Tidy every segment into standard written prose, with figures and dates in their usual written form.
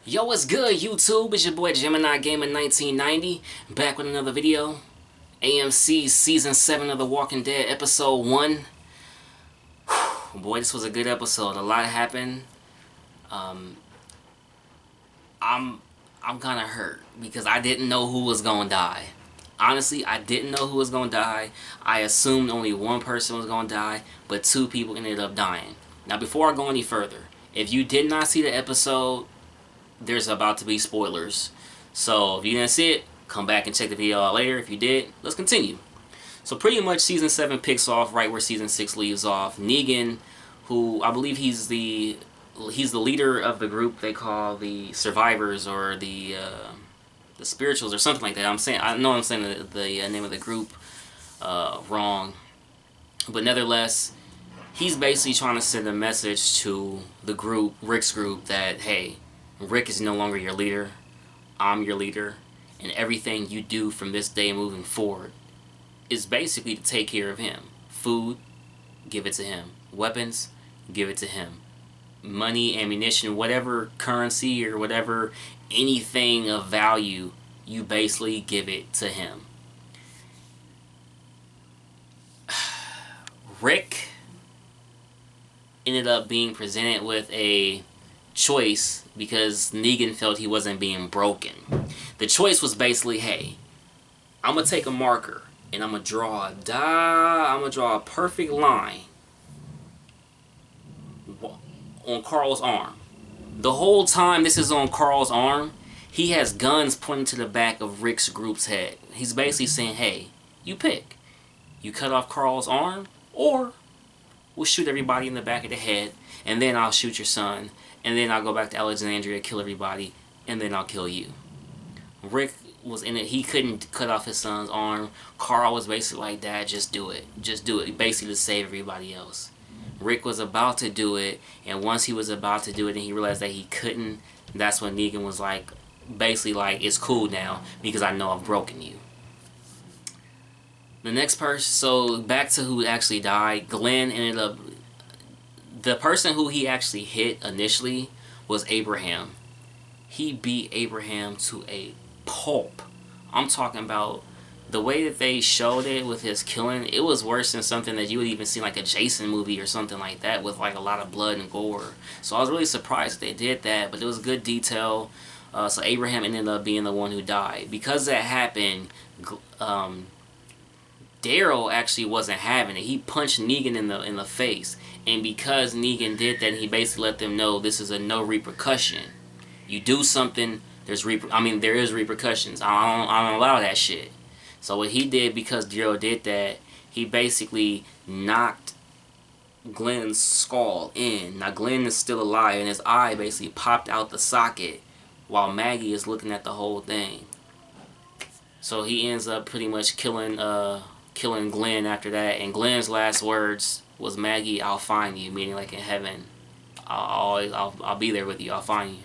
Yo, what's good, YouTube? It's your boy Gemini Gamer 1990, back with another video. AMC Season 7 of The Walking Dead, Episode 1. Boy, this was a good episode. A lot happened. Um, I'm kind of hurt because I didn't know who was gonna die. Honestly, I didn't know who was gonna die. I assumed only one person was gonna die, but two people ended up dying. Now, before I go any further, if you did not see the episode, there's about to be spoilers. So if you didn't see it, come back and check the video out later. If you did, let's continue. So pretty much season 7 picks off right where season 6 leaves off. Negan, who I believe he's the leader of the group they call the Survivors or the Spirituals or something like that. I know I'm saying the name of the group wrong, but nevertheless, he's basically trying to send a message to the group, Rick's group, that hey, Rick is no longer your leader. I'm your leader. And everything you do from this day moving forward is basically to take care of him. Food, give it to him. Weapons, give it to him. Money, ammunition, whatever currency or whatever, anything of value, you basically give it to him. Rick ended up being presented with a choice because Negan felt he wasn't being broken. The choice was basically, hey, I'm gonna take a marker and I'm gonna draw a perfect line on Carl's arm. The whole time this is on Carl's arm, he has guns pointing to the back of Rick's group's head. He's basically saying, hey, you pick. You cut off Carl's arm, or we'll shoot everybody in the back of the head, and then I'll shoot your son, and then I'll go back to Alexandria, kill everybody, and then I'll kill you. Rick was in it. He couldn't cut off his son's arm. Carl was basically like, Dad, just do it. Just do it. Basically to save everybody else. Rick was about to do it, and once he was about to do it and he realized that he couldn't, that's when Negan was like, basically like, it's cool now because I know I've broken you. The next person, so back to who actually died, Glenn ended up, the person who he actually hit initially was Abraham. He beat Abraham to a pulp. I'm talking about the way that they showed it with his killing. It was worse than something that you would even see like a Jason movie or something like that with like a lot of blood and gore. So I was really surprised they did that, but it was good detail. So Abraham ended up being the one who died. Because that happened, Daryl actually wasn't having it. He punched Negan in the face, and because Negan did that, he basically let them know this is a no repercussion. You do something, there is repercussions. I don't allow that shit. So what he did, because Daryl did that, he basically knocked Glenn's skull in. Now Glenn is still alive, and his eye basically popped out the socket while Maggie is looking at the whole thing. So he ends up pretty much killing Glenn after that, and Glenn's last words was, Maggie, I'll find you, meaning like in heaven. I'll be there with you, I'll find you.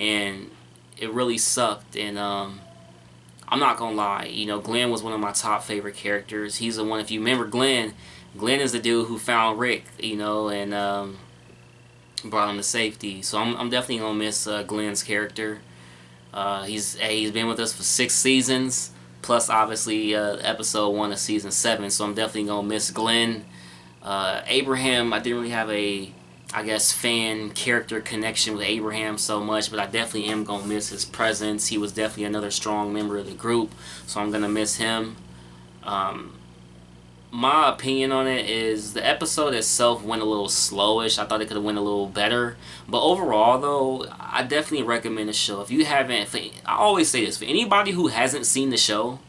And it really sucked, and I'm not gonna lie, you know, Glenn was one of my top favorite characters. He's the one, if you remember Glenn is the dude who found Rick, you know, and brought him to safety. So I'm definitely gonna miss Glenn's character. He's been with us for 6 seasons. Plus, obviously, episode 1 of season 7, so I'm definitely going to miss Glenn. Abraham, I didn't really have a, I guess, fan character connection with Abraham so much, but I definitely am going to miss his presence. He was definitely another strong member of the group, so I'm going to miss him. My opinion on it is the episode itself went a little slowish. I thought it could have went a little better. But overall, though, I definitely recommend the show. If you haven't, I always say this, for anybody who hasn't seen the show,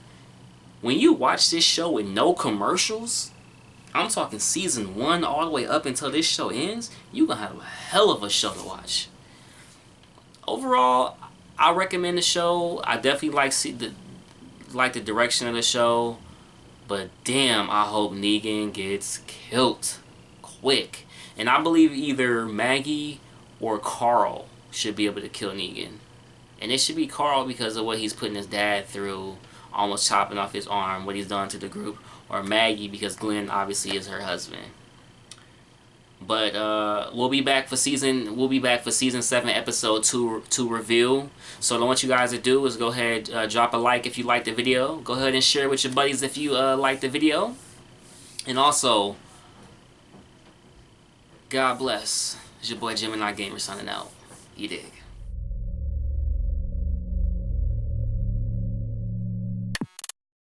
when you watch this show with no commercials, I'm talking season 1 all the way up until this show ends, you're going to have a hell of a show to watch. Overall, I recommend the show. I definitely like the direction of the show. But damn, I hope Negan gets killed quick. And I believe either Maggie or Carl should be able to kill Negan. And it should be Carl because of what he's putting his dad through, almost chopping off his arm, what he's done to the group. Or Maggie because Glenn obviously is her husband. But we'll be back for season 7, episode 2 to reveal. So I want you guys to do is go ahead, drop a like if you like the video. Go ahead and share with your buddies if you like the video. And also, God bless. It's your boy Gemini Gamer signing out. You dig.